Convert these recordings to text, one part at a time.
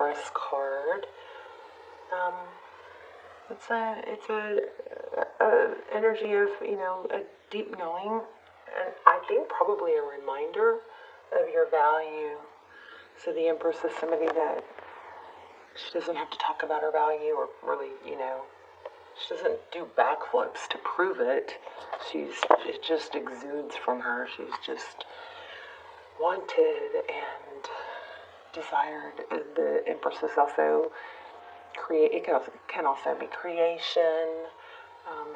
Empress card. It's a energy of, a deep knowing, and I think probably a reminder of your value. So the Empress is somebody that she doesn't have to talk about her value, or really, she doesn't do backflips to prove it. It just exudes from her. She's just wanted and desired. The Empress is also it can also be creation.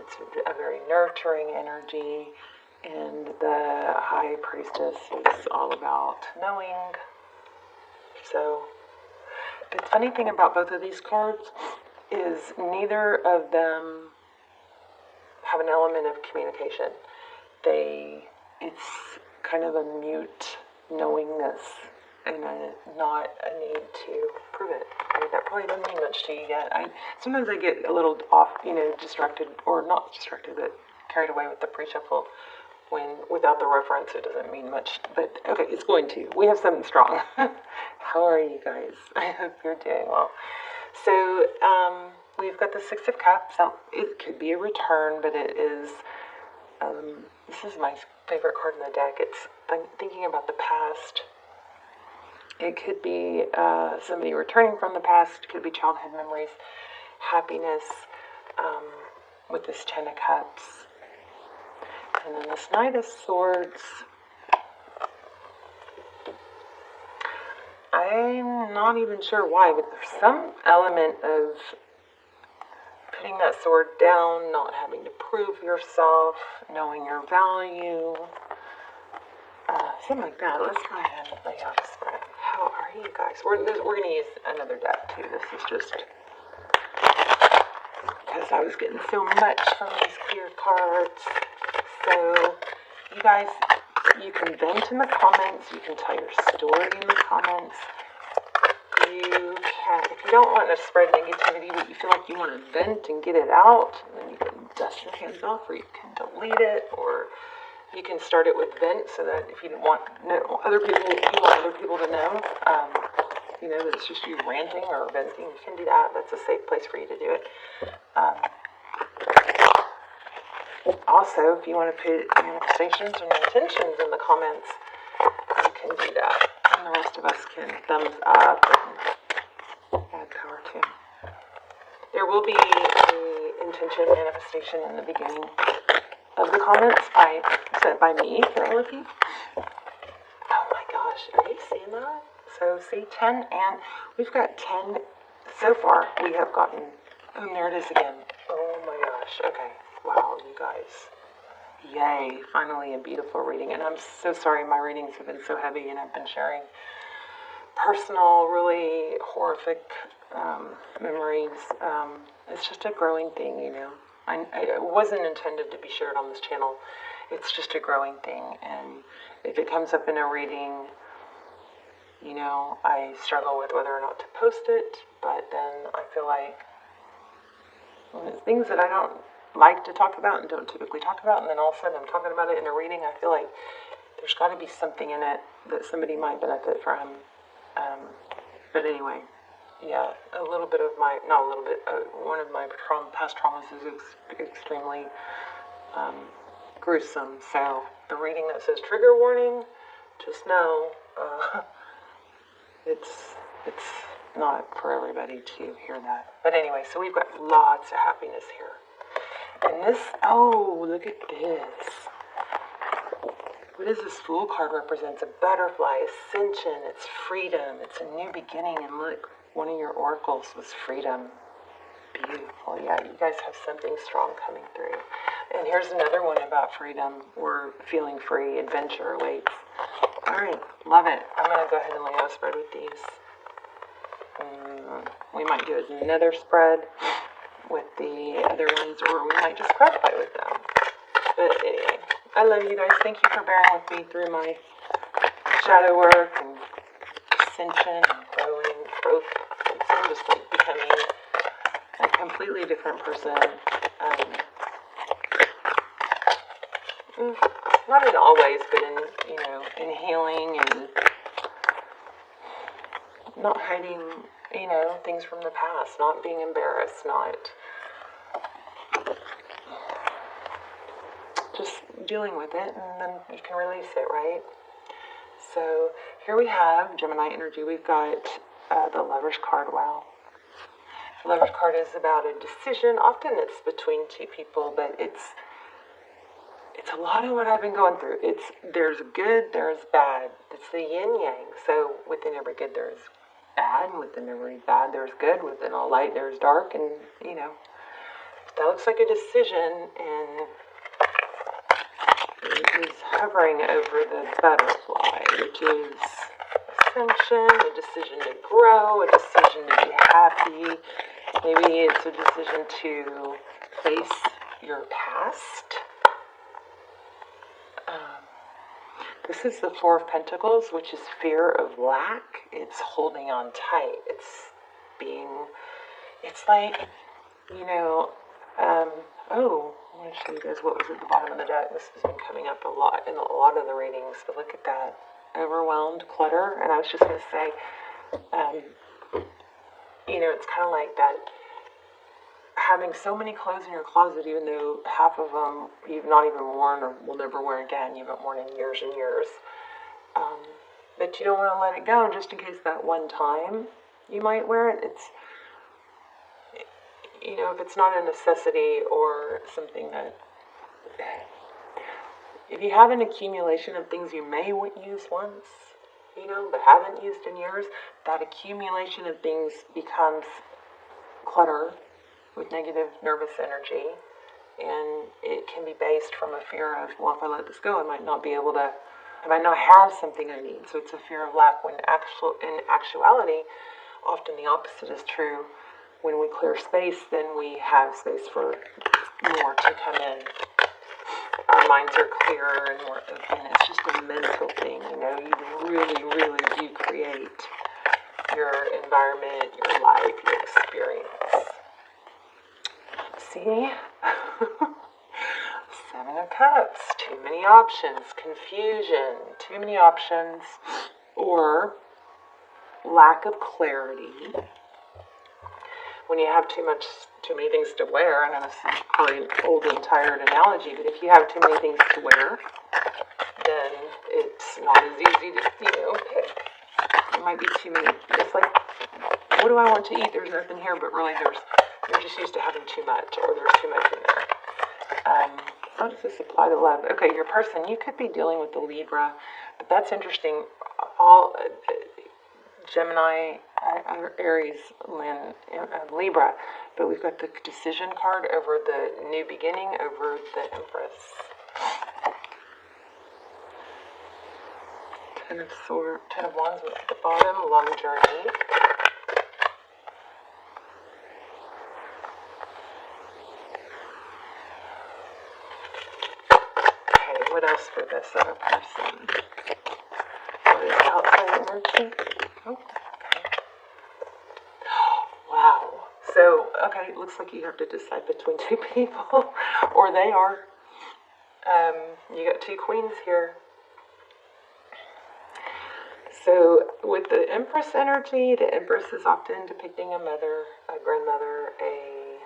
It's a very nurturing energy, and the High Priestess is all about knowing. So the funny thing about both of these cards is neither of them have an element of communication. It's kind of a mute knowingness, and not a need to prove it. That probably doesn't mean much to you yet. Sometimes I get a little off, distracted, or not distracted, but carried away with the pre-shuffle. When without the reference, it doesn't mean much. But okay, it's going to. We have something strong. How are you guys? I hope you're doing well. So we've got the Six of Cups. So it could be a return, but it is. This is my favorite card in the deck. It's thinking about the past. It could be somebody returning from the past. It could be childhood memories, happiness, with this Ten of Cups. And then this Knight of Swords. I'm not even sure why, but there's some element of putting that sword down, not having to prove yourself, knowing your value. Something like that. Let's go ahead and lay out a spread. How are you guys? We're going to use another deck too. This is just because I was getting so much from these clear cards. So you guys, you can vent in the comments. You can tell your story in the comments. You can, if you don't want to spread negativity, but you feel like you want to vent and get it out, then you can dust your hands off, or you can delete it, or you can start it with vent, so that if you want other people to know, that it's just you ranting or venting, you can do that. That's a safe place for you to do it. Also, if you want to put manifestations and intentions in the comments, you can do that. And the rest of us can thumbs up and add power to. There will be an intention manifestation in the beginning of the comments sent by me for all of you. Oh my gosh, are you seeing that? So see 10, and we've got 10 so far. We have gotten, there it is again. Oh my gosh, okay. Wow, you guys. Yay, finally a beautiful reading. And I'm so sorry my readings have been so heavy, and I've been sharing personal, really horrific memories. It's just a growing thing, it wasn't intended to be shared on this channel. It's just a growing thing, and if it comes up in a reading, I struggle with whether or not to post it, but then I feel like it's things that I don't like to talk about and don't typically talk about, and then all of a sudden I'm talking about it in a reading. I feel like there's got to be something in it that somebody might benefit from. But anyway, yeah, one of my past traumas is extremely gruesome. So the reading that says trigger warning, just know it's not for everybody to hear that. But anyway, so we've got lots of happiness here. And this, look at this. What does this Fool card represents? A butterfly, ascension, it's freedom, it's a new beginning. And look, one of your oracles was freedom. Beautiful. Yeah, you guys have something strong coming through. And here's another one about freedom. We're feeling free. Adventure awaits. All right, love it. I'm going to go ahead and lay out a spread with these. We might do another spread with the other ones, or we might just clarify with them. But anyway, I love you guys. Thank you for bearing with me through my shadow work and ascension and growth. I'm just becoming a completely different person. Not in all ways, but in healing and not hiding things from the past, not being embarrassed, not just dealing with it, and then you can release it, right? So here we have Gemini energy. We've got the Lover's card. Wow. The Lover's card is about a decision. Often it's between two people, but it's a lot of what I've been going through. There's good, there's bad. It's the yin yang. So within every good there's bad, and within every bad there's good. Within all light there's dark, and that looks like a decision, and it is hovering over the butterfly, which is ascension, a decision to grow, a decision to be happy. Maybe it's a decision to face your past. This is the Four of Pentacles, which is fear of lack. It's holding on tight. It's like, I want to show you guys what was at the bottom of the deck. This has been coming up a lot in a lot of the readings, but look at that. Overwhelmed, clutter. And I was just going to say, it's kind of like that, having so many clothes in your closet, even though half of them you've not even worn or will never wear again. You haven't worn in years and years. But you don't want to let it go just in case that one time you might wear it. If it's not a necessity or something that, if you have an accumulation of things you may use once, but haven't used in years, that accumulation of things becomes clutter with negative nervous energy, and it can be based from a fear of, well, if I let this go, I might not have something I need. So it's a fear of lack, when in actuality, often the opposite is true. When we clear space, then we have space for more to come in. Our minds are clearer and more open. It's just a mental thing, You really, really do create your environment, your life, your experience. See? Seven of Cups. Too many options. Confusion. Too many options. Or lack of clarity. When you have too many things to wear, I know this is probably an old and tired analogy, but if you have too many things to wear, then it's not as easy to, pick. It might be too many. It's like, what do I want to eat? There's nothing here, but really you're just used to having too much, or there's too much in there. How does this apply to love? Okay, your person, you could be dealing with the Libra, but that's interesting. All Gemini, Aries, Libra, but we've got the decision card over the new beginning, over the Empress. Ten of Wands at the bottom, long journey. Okay, what else for this other person? What is outside energy? Oh, okay. Wow. So, it looks like you have to decide between two people, or they are. You got two queens here. So, with the Empress energy, the Empress is often depicting a mother, a grandmother, a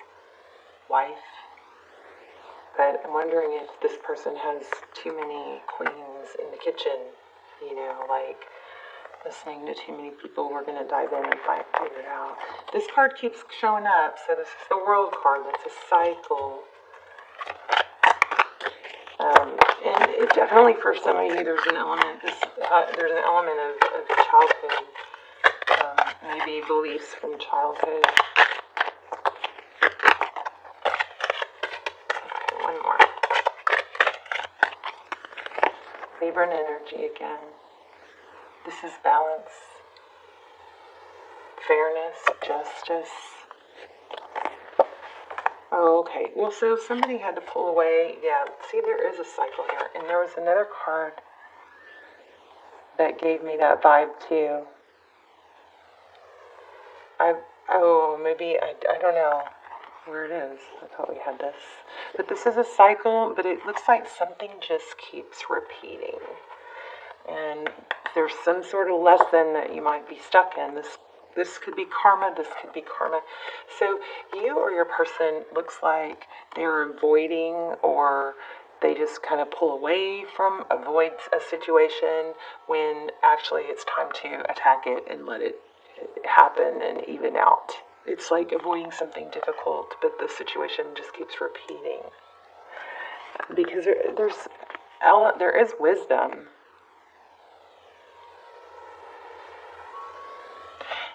wife. But I'm wondering if this person has too many queens in the kitchen, like listening to too many people. We're going to dive in and figure it out. This card keeps showing up. So this is the World card. That's a cycle. And it definitely, for some of you, there's an element of childhood, maybe beliefs from childhood. Okay, one more. Libran energy again. This is balance, fairness, justice. Oh, okay. Well, so somebody had to pull away. Yeah, see, there is a cycle here. And there was another card that gave me that vibe, too. Maybe, I don't know where it is. I thought we had this. But this is a cycle, but it looks like something just keeps repeating. And there's some sort of lesson that you might be stuck in. This This could be karma, this could be karma. So you or your person looks like they're avoiding, or they just kind of pull away from, avoid a situation when actually it's time to attack it and let it happen and even out. It's like avoiding something difficult, but the situation just keeps repeating. Because there is wisdom.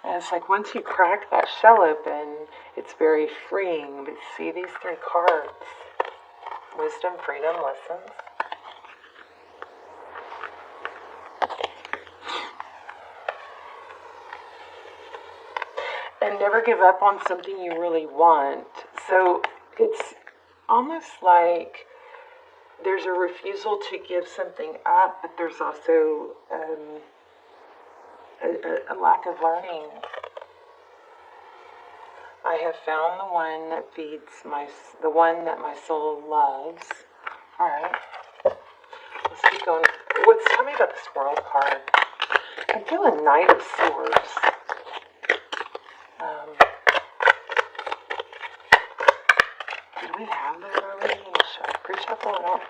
And it's like once you crack that shell open, it's very freeing. But see these three cards: wisdom, freedom, lessons. And never give up on something you really want. So it's almost like there's a refusal to give something up, but there's also a lack of learning. I have found the one that feeds the one that my soul loves. All right, let's keep going. Tell me about this World card. I feel a Knight of Swords. Did we have that already in the pre-shuffle? I don't.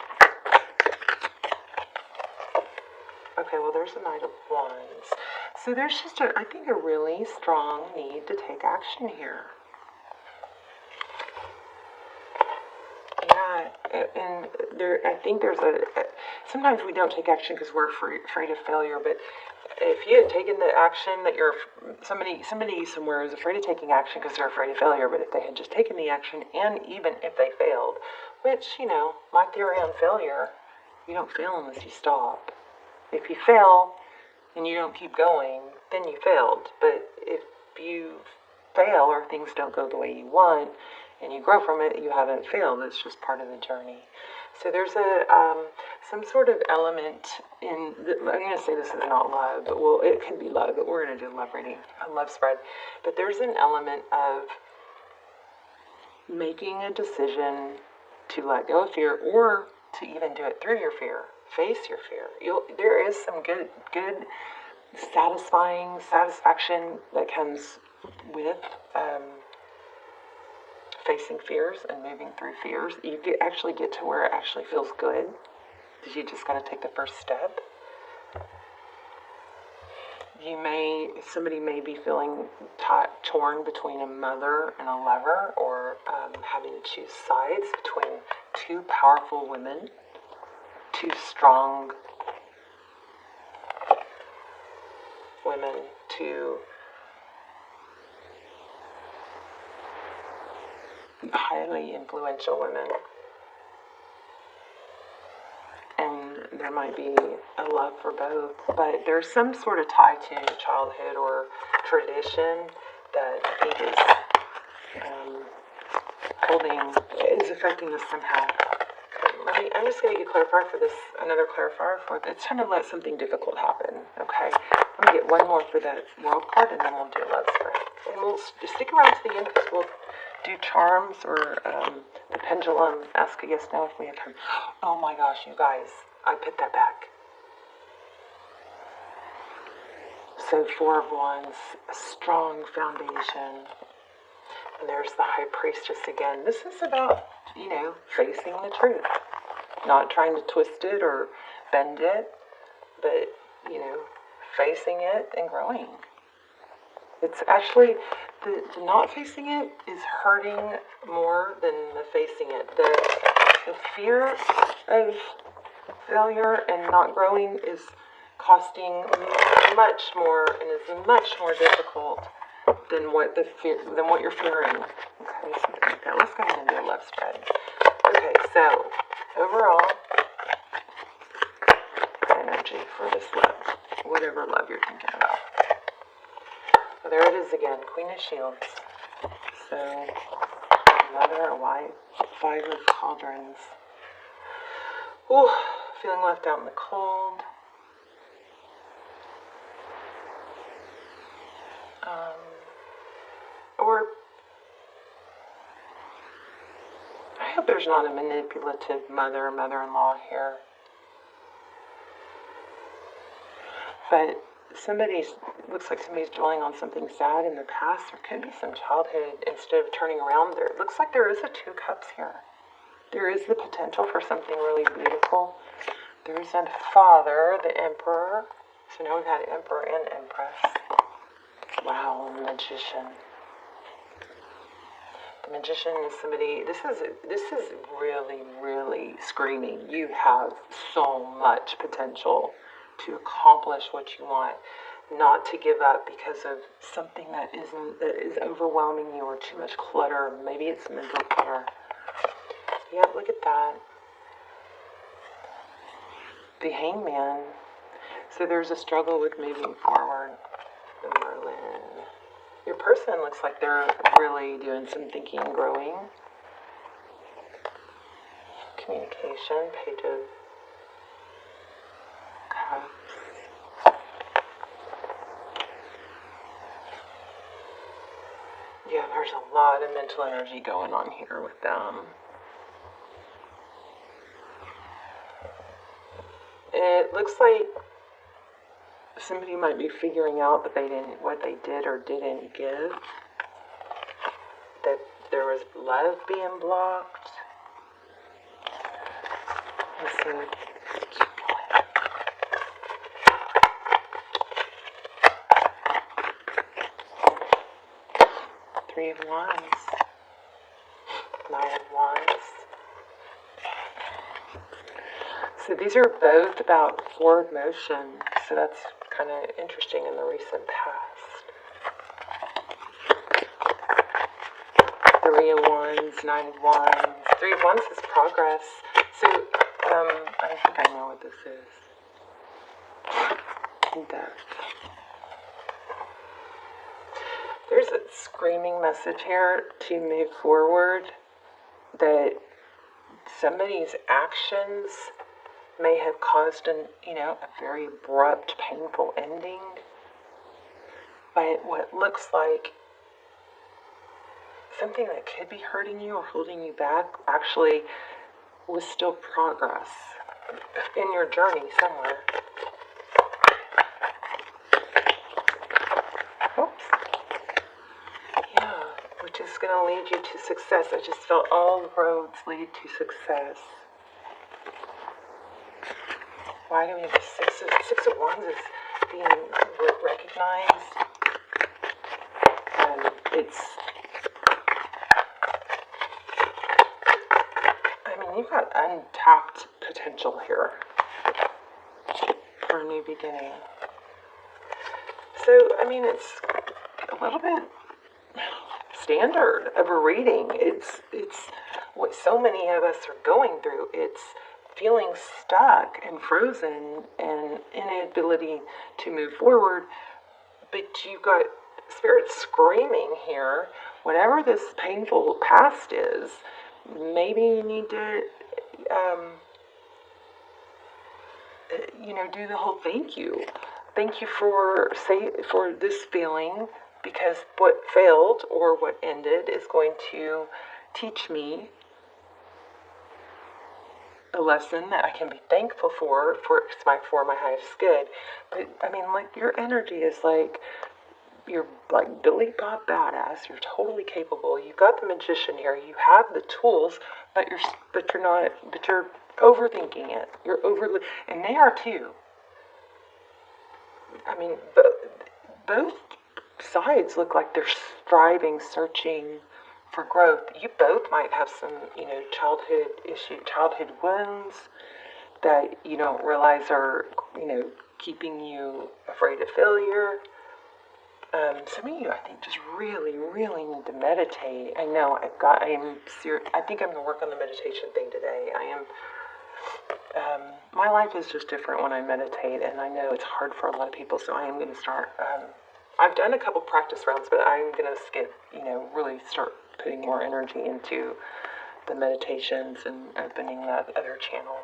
Okay, well, there's a Knight of Wands. So there's just, I think, a really strong need to take action here. Yeah, and I think sometimes we don't take action because we're afraid of failure, but if you had taken the action that somebody somewhere is afraid of taking action because they're afraid of failure, but if they had just taken the action, and even if they failed, which, my theory on failure, you don't fail unless you stop. If you fail and you don't keep going, then you failed. But if you fail or things don't go the way you want and you grow from it, you haven't failed. It's just part of the journey. So there's some sort of element I'm going to say this is not love, but it can be love, but we're going to do a love reading, a love spread. But there's an element of making a decision to let go of fear, or to even do it through your fear. Face your fear. There is some good satisfaction that comes with facing fears and moving through fears. You actually get to where it actually feels good. You just got to take the first step. Somebody may be feeling torn between a mother and a lover, or having to choose sides between two powerful women, two strong women, two highly influential women. And there might be a love for both, but there's some sort of tie to childhood or tradition that I think is affecting us somehow. I'm just going to get clarifier for this, another clarifier for this. It's trying to let something difficult happen, okay? I'm going to get one more for that World card, and then we'll do love spread. And we'll stick around to the end because we'll do charms or the pendulum, ask a yes, no if we have time. Oh my gosh, you guys, I put that back. So 4 of Wands, a strong foundation. And there's the High Priestess again. This is about, facing the truth. Not trying to twist it or bend it, but, facing it and growing. It's actually, the not facing it is hurting more than the facing it. The fear of failure and not growing is costing much more and is much more difficult than what you're fearing. Okay, something like that. Let's go ahead and do a love spread. Okay, so overall energy for this love, whatever love you're thinking about. So there it is again, Queen of Shields. So another white, 5 of Cauldrons. Ooh, feeling left out in the cold. Or I hope there's not a manipulative mother-in-law here. But looks like somebody's dwelling on something sad in the past. There could be some childhood, instead of turning around there. It looks like there is a Two Cups here. There is the potential for something really beautiful. There's a Father, the Emperor. So now we've had Emperor and Empress. Wow, Magician. The Magician is somebody, this is really, really screaming. You have so much potential to accomplish what you want, not to give up because of something that is overwhelming you, or too much clutter. Maybe it's mental clutter. Yeah, look at that. The Hangman. So there's a struggle with moving forward. The Merlin. Your person looks like they're really doing some thinking and growing. Communication. Page of Cups. Yeah, there's a lot of mental energy going on here with them. It looks like somebody might be figuring out that what they did or didn't give. That there was love being blocked. Let's see. Three of Wands. Nine of Wands. So these are both about forward motion. So that's kind of interesting in the recent past. Three of Wands, Nine of Wands. Three of Wands is progress. So I think I know what this is. Death. There's a screaming message here to move forward, that somebody's actions may have caused a very abrupt, painful ending. But what looks like something that could be hurting you or holding you back actually was still progress in your journey somewhere. Oops. Yeah, which is going to lead you to success. I just felt all roads lead to success. Why do we have the Six of Wands is being recognized? And you've got untapped potential here for a new beginning. So, it's a little bit standard of a reading. It's what so many of us are going through. It's feeling stuck and frozen and inability to move forward. But you've got Spirit screaming here, whatever this painful past is, maybe you need to, do the whole thank you. Thank you for this feeling, because what failed or what ended is going to teach me a lesson that I can be thankful for my highest good. But your energy is like, you're like Billy Bob Badass. You're totally capable. You've got the Magician here. You have the tools, but you're overthinking it. You're overly, and they are too. Both sides look like they're striving, searching for growth. You both might have some, childhood wounds that you don't realize are, keeping you afraid of failure. Some of you, I think, just really, really need to meditate. I know I think I'm going to work on the meditation thing today. My life is just different when I meditate, and I know it's hard for a lot of people, so I am going to start. I've done a couple practice rounds, but I'm going to skip, really start putting more energy into the meditations and opening that other channel.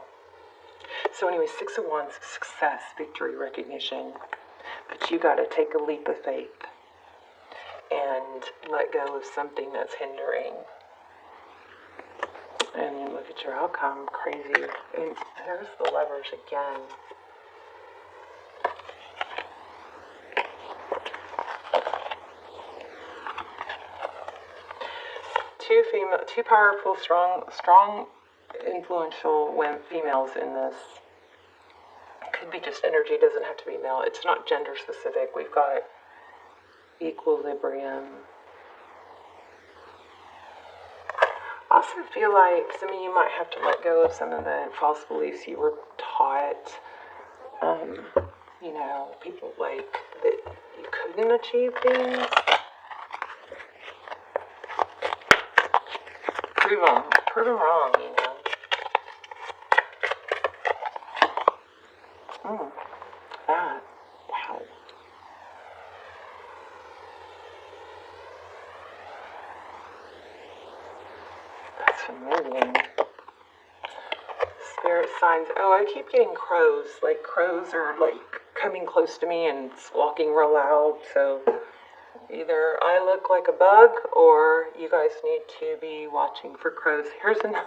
So anyway, Six of Wands, success, victory, recognition. But you got to take a leap of faith and let go of something that's hindering. And you look at your outcome, crazy. And there's the Lovers again. two powerful, strong, influential females in this. It could be just energy, doesn't have to be male. It's not gender specific. We've got equilibrium. I also feel like some of you might have to let go of some of the false beliefs you were taught. You know, people like that you couldn't achieve things. Prove them wrong, you know. That. Wow. That's familiar. Spirit signs. Oh, I keep getting crows. Like, crows are, like, coming close to me and squawking real loud, so either I look like a bug or you guys need to be watching for crows. Here's another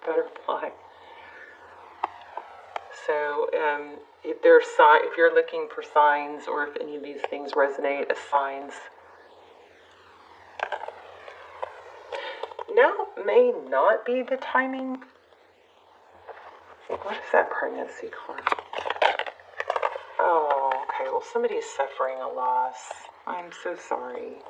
butterfly. So, if you're looking for signs, or if any of these things resonate as signs, now may not be the timing. What is that pregnancy card? Oh, okay. Well, somebody's suffering a loss. I'm so sorry.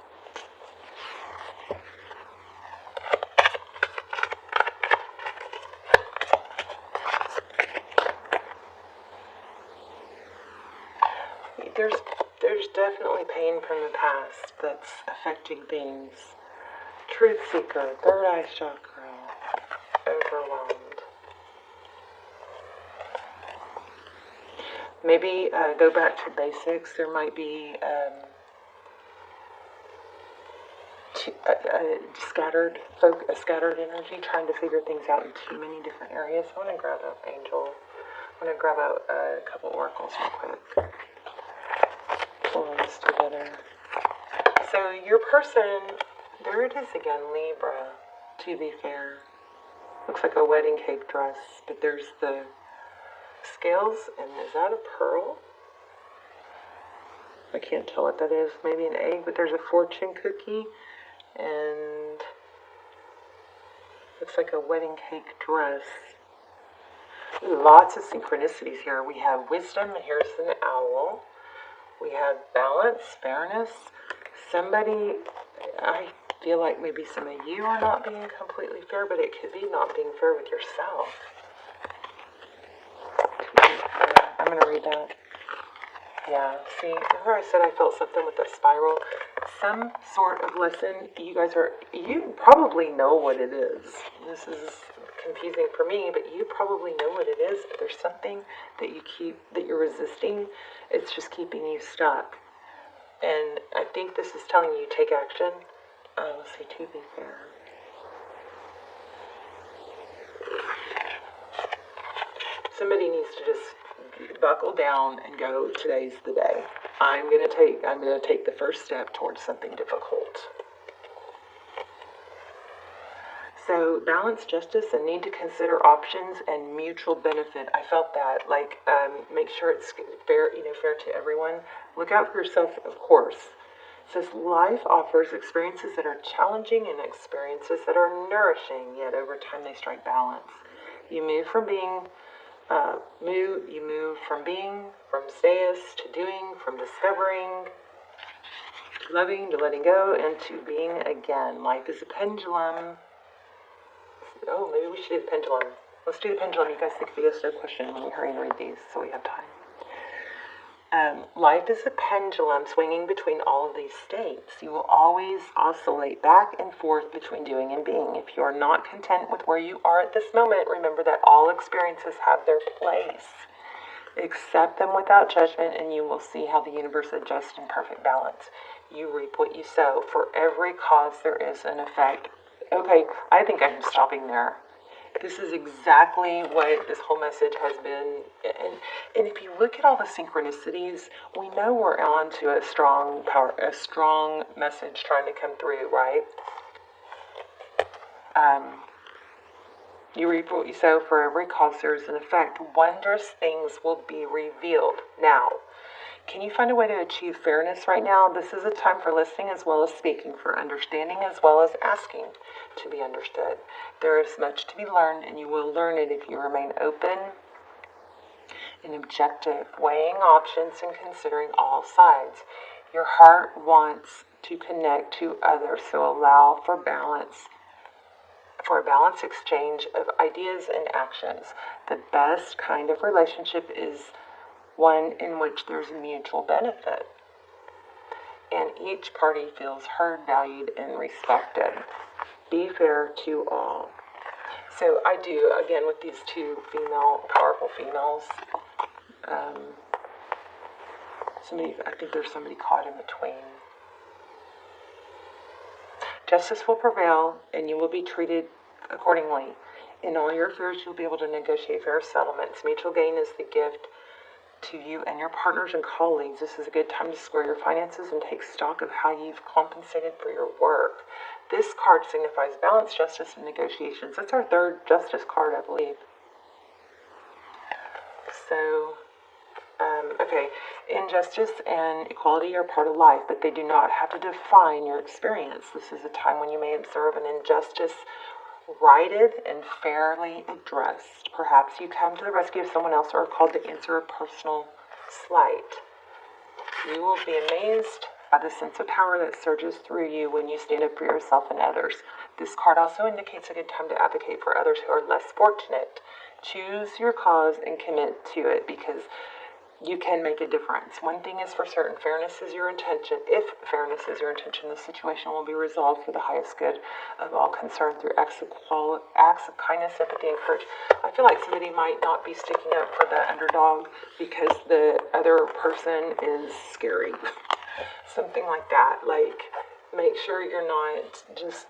There's definitely pain from the past that's affecting things. Truth seeker, third eye chakra, overwhelmed. Maybe go back to basics. There might be a scattered energy, trying to figure things out in too many different areas. I want to grab an angel. I want to grab out a couple oracles real quick. Pull this together. So your person, there it is again, Libra, to be fair. Looks like a wedding cake dress, but there's the scales, and is that a pearl? I can't tell what that is. Maybe an egg, but there's a fortune cookie, and looks like a wedding cake dress. Lots of synchronicities here. We have wisdom, and here's an owl. We have balance, fairness. Somebody, I feel like maybe some of you are not being completely fair, but it could be not being fair with yourself. I'm going to read that. Yeah, see, remember I said I felt something with the spiral? Some sort of lesson. You probably know what it is. This is confusing for me, but you probably know what it is, but there's something that you're resisting. It's just keeping you stuck. And I think this is telling you take action. Let's see, to be fair. Somebody needs to just buckle down and go, today's the day. I'm gonna take the first step towards something difficult. So balance, justice, and need to consider options and mutual benefit. I felt that. Like, make sure it's fair, fair to everyone. Look out for yourself, of course. It says life offers experiences that are challenging and experiences that are nourishing. Yet over time they strike balance. You move from status to doing, from discovering, to loving, to letting go, and to being again. Life is a pendulum. Oh, maybe we should do the pendulum. Let's do the pendulum. You guys think of a yes, no question. Let me hurry and read these so we have time. Life is a pendulum swinging between all of these states. You will always oscillate back and forth between doing and being. If you are not content with where you are at this moment, remember that all experiences have their place. Accept them without judgment, and you will see how the universe adjusts in perfect balance. You reap what you sow. For every cause, there is an effect. Okay, I think I'm stopping there. This is exactly what this whole message has been. And if you look at all the synchronicities, we know we're on to a strong message trying to come through, right? You reap what you sow. For every cause there is an effect. Wondrous things will be revealed. Now, Can you find a way to achieve fairness right now? This is a time for listening as well as speaking, for understanding as well as asking to be understood. There is much to be learned, and you will learn it if you remain open and objective, weighing options and considering all sides. Your heart wants to connect to others, so allow for a balanced exchange of ideas and actions. The best kind of relationship is one in which there's mutual benefit, and each party feels heard, valued, and respected. Be fair to all. So I do, again, with these two powerful females, I think there's somebody caught in between. Justice will prevail, and you will be treated accordingly. In all your affairs, you'll be able to negotiate fair settlements. Mutual gain is the gift to you and your partners and colleagues. This is a good time to square your finances and take stock of how you've compensated for your work. This card signifies balance, justice, and negotiations. That's our third justice card, I believe. So, okay, injustice and equality are part of life, but they do not have to define your experience. This is a time when you may observe an injustice righted and fairly addressed. Perhaps you come to the rescue of someone else or are called to answer a personal slight. You will be amazed by the sense of power that surges through you when you stand up for yourself and others. This card also indicates a good time to advocate for others who are less fortunate. Choose your cause and commit to it, because you can make a difference. One thing is for certain, fairness is your intention. If fairness is your intention, the situation will be resolved for the highest good of all concerned through acts of kindness, sympathy, and courage. I feel like somebody might not be sticking up for the underdog because the other person is scary. Something like that. Like, make sure you're not just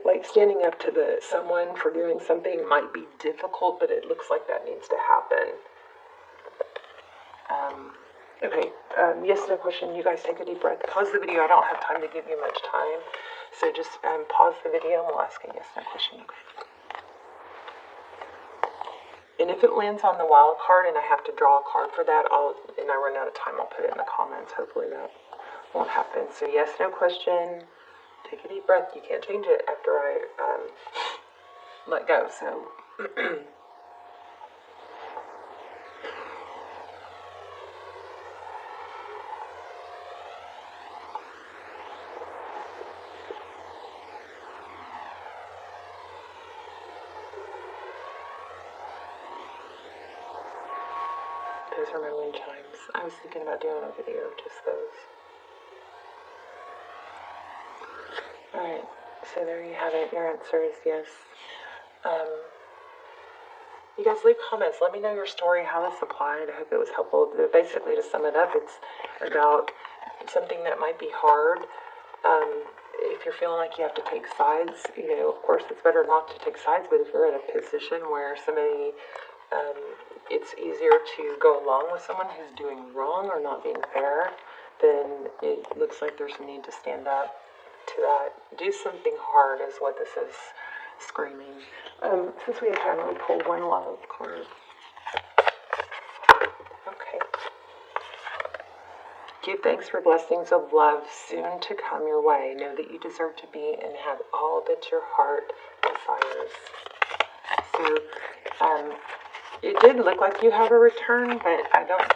like standing up to someone for doing something might be difficult, but it looks like that needs to happen. Okay, yes, no question. You guys take a deep breath. Pause the video. I don't have time to give you much time. So just pause the video and we'll ask a yes, no question. Okay. And if it lands on the wild card and I have to draw a card for that, and I run out of time, I'll put it in the comments. Hopefully that won't happen. So yes, no question. Take a deep breath. You can't change it after I let go. So those are my wind chimes. I was thinking about doing a video of just those. Alright, so there you have it. Your answer is yes. You guys leave comments. Let me know your story, how this applied. I hope it was helpful. Basically, to sum it up, it's about something that might be hard. If you're feeling like you have to take sides, of course it's better not to take sides, but if you're in a position where somebody, it's easier to go along with someone who's doing wrong or not being fair, then it looks like there's a need to stand up to that. Do something hard is what this is screaming. Since we have time, we'll pull one love card. Okay. Give thanks for blessings of love soon to come your way. Know that you deserve to be and have all that your heart desires. So, it did look like you have a return, but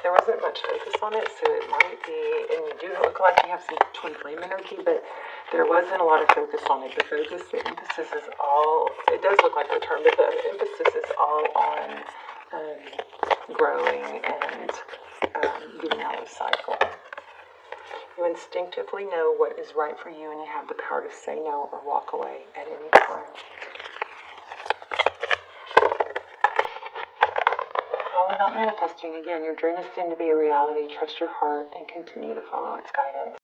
there wasn't much focus on it, so it might be, and you do look like you have some twin flame energy, but there wasn't a lot of focus on it. The emphasis is all, it does look like a return, but the emphasis is all on growing and getting out of the cycle. You instinctively know what is right for you, and you have the power to say no or walk away at any time. All about manifesting. Again, your dream is soon to be a reality. Trust your heart and continue to follow its guidance.